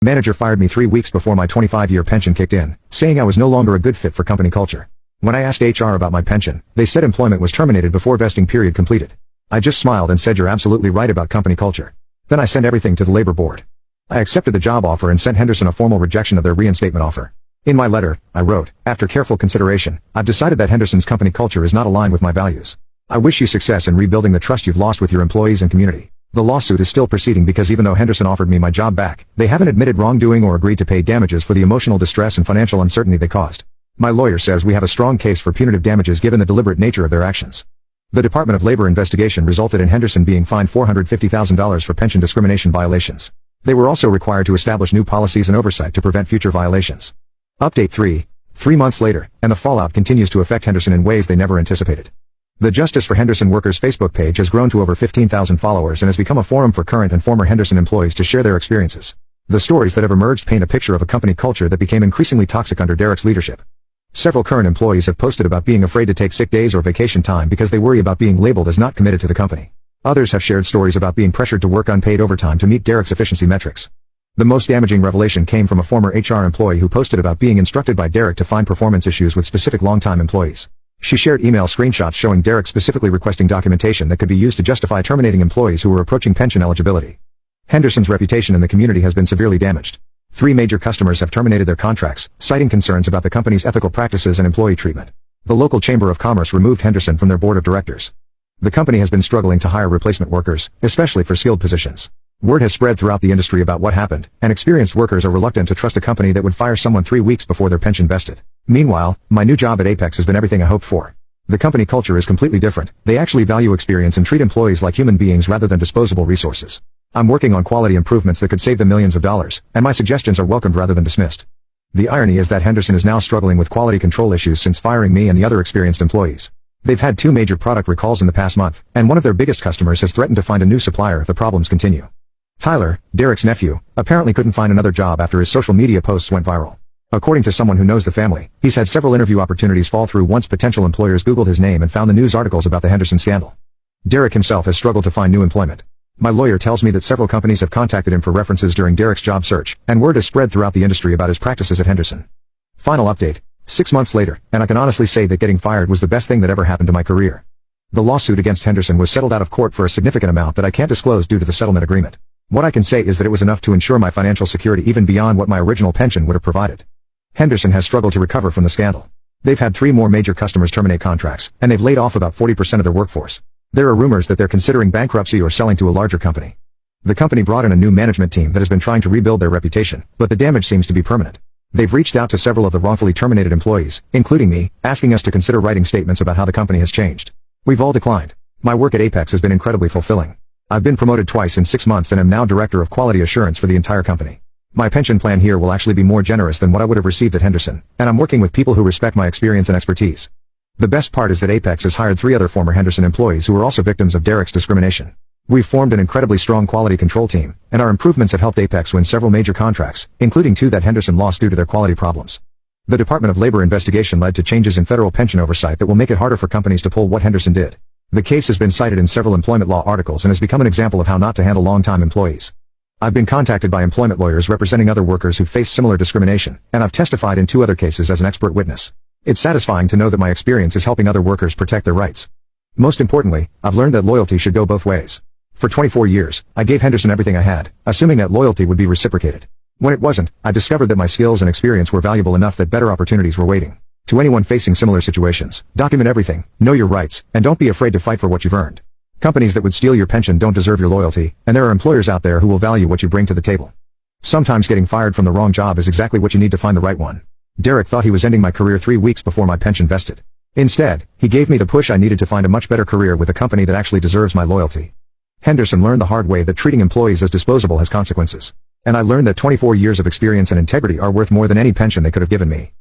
Manager fired me 3 weeks before my 25-year pension kicked in, saying I was no longer a good fit for company culture. When I asked HR about my pension, they said employment was terminated before vesting period completed. I just smiled and said, "You're absolutely right about company culture." Then I sent everything to the labor board. I accepted the job offer and sent Henderson a formal rejection of their reinstatement offer. In my letter, I wrote, "After careful consideration, I've decided that Henderson's company culture is not aligned with my values. I wish you success in rebuilding the trust you've lost with your employees and community." The lawsuit is still proceeding because even though Henderson offered me my job back, they haven't admitted wrongdoing or agreed to pay damages for the emotional distress and financial uncertainty they caused. My lawyer says we have a strong case for punitive damages given the deliberate nature of their actions. The Department of Labor investigation resulted in Henderson being fined $450,000 for pension discrimination violations. They were also required to establish new policies and oversight to prevent future violations. Update 3. 3 months later, and the fallout continues to affect Henderson in ways they never anticipated. The Justice for Henderson Workers Facebook page has grown to over 15,000 followers and has become a forum for current and former Henderson employees to share their experiences. The stories that have emerged paint a picture of a company culture that became increasingly toxic under Derek's leadership. Several current employees have posted about being afraid to take sick days or vacation time because they worry about being labeled as not committed to the company. Others have shared stories about being pressured to work unpaid overtime to meet Derek's efficiency metrics. The most damaging revelation came from a former HR employee who posted about being instructed by Derek to find performance issues with specific longtime employees. She shared email screenshots showing Derek specifically requesting documentation that could be used to justify terminating employees who were approaching pension eligibility. Henderson's reputation in the community has been severely damaged. 3 major customers have terminated their contracts, citing concerns about the company's ethical practices and employee treatment. The local Chamber of Commerce removed Henderson from their board of directors. The company has been struggling to hire replacement workers, especially for skilled positions. Word has spread throughout the industry about what happened, and experienced workers are reluctant to trust a company that would fire someone 3 weeks before their pension vested. Meanwhile, my new job at Apex has been everything I hoped for. The company culture is completely different. They actually value experience and treat employees like human beings rather than disposable resources. I'm working on quality improvements that could save them millions of dollars, and my suggestions are welcomed rather than dismissed. The irony is that Henderson is now struggling with quality control issues since firing me and the other experienced employees. They've had 2 major product recalls in the past month, and one of their biggest customers has threatened to find a new supplier if the problems continue. Tyler, Derek's nephew, apparently couldn't find another job after his social media posts went viral. According to someone who knows the family, he's had several interview opportunities fall through once potential employers Googled his name and found the news articles about the Henderson scandal. Derek himself has struggled to find new employment. My lawyer tells me that several companies have contacted him for references during Derek's job search, and word has spread throughout the industry about his practices at Henderson. Final update. 6 months later, and I can honestly say that getting fired was the best thing that ever happened to my career. The lawsuit against Henderson was settled out of court for a significant amount that I can't disclose due to the settlement agreement. What I can say is that it was enough to ensure my financial security even beyond what my original pension would have provided. Henderson has struggled to recover from the scandal. They've had 3 more major customers terminate contracts, and they've laid off about 40% of their workforce. There are rumors that they're considering bankruptcy or selling to a larger company. The company brought in a new management team that has been trying to rebuild their reputation, but the damage seems to be permanent. They've reached out to several of the wrongfully terminated employees, including me, asking us to consider writing statements about how the company has changed. We've all declined. My work at Apex has been incredibly fulfilling. I've been promoted twice in 6 months and am now Director of Quality Assurance for the entire company. My pension plan here will actually be more generous than what I would have received at Henderson, and I'm working with people who respect my experience and expertise. The best part is that Apex has hired 3 other former Henderson employees who are also victims of Derek's discrimination. We've formed an incredibly strong quality control team, and our improvements have helped Apex win several major contracts, including 2 that Henderson lost due to their quality problems. The Department of Labor investigation led to changes in federal pension oversight that will make it harder for companies to pull what Henderson did. The case has been cited in several employment law articles and has become an example of how not to handle long-time employees. I've been contacted by employment lawyers representing other workers who face similar discrimination, and I've testified in 2 other cases as an expert witness. It's satisfying to know that my experience is helping other workers protect their rights. Most importantly, I've learned that loyalty should go both ways. For 24 years, I gave Henderson everything I had, assuming that loyalty would be reciprocated. When it wasn't, I discovered that my skills and experience were valuable enough that better opportunities were waiting. To anyone facing similar situations, document everything, know your rights, and don't be afraid to fight for what you've earned. Companies that would steal your pension don't deserve your loyalty, and there are employers out there who will value what you bring to the table. Sometimes getting fired from the wrong job is exactly what you need to find the right one. Derek thought he was ending my career 3 weeks before my pension vested. Instead, he gave me the push I needed to find a much better career with a company that actually deserves my loyalty. Henderson learned the hard way that treating employees as disposable has consequences. And I learned that 24 years of experience and integrity are worth more than any pension they could have given me.